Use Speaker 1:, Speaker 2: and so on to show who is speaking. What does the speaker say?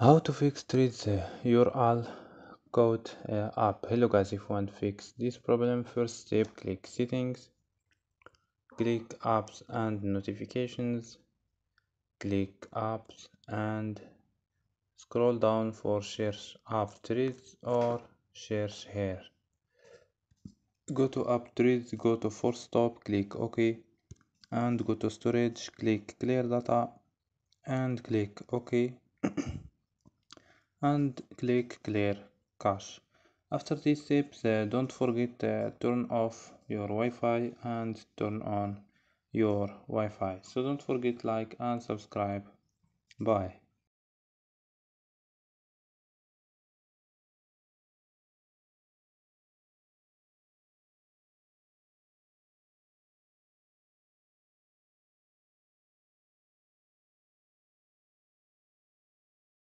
Speaker 1: How to fix trees your all code app. Hello guys, if you want to fix this problem, first step click settings, click apps and notifications, click apps and scroll down for share app trees or share here. Go to app trees, go to force stop, click ok, and go to storage, click clear data and click ok and click clear cache. After these steps, don't forget turn off your Wi-Fi and turn on your Wi-Fi. So don't forget like and subscribe. Bye.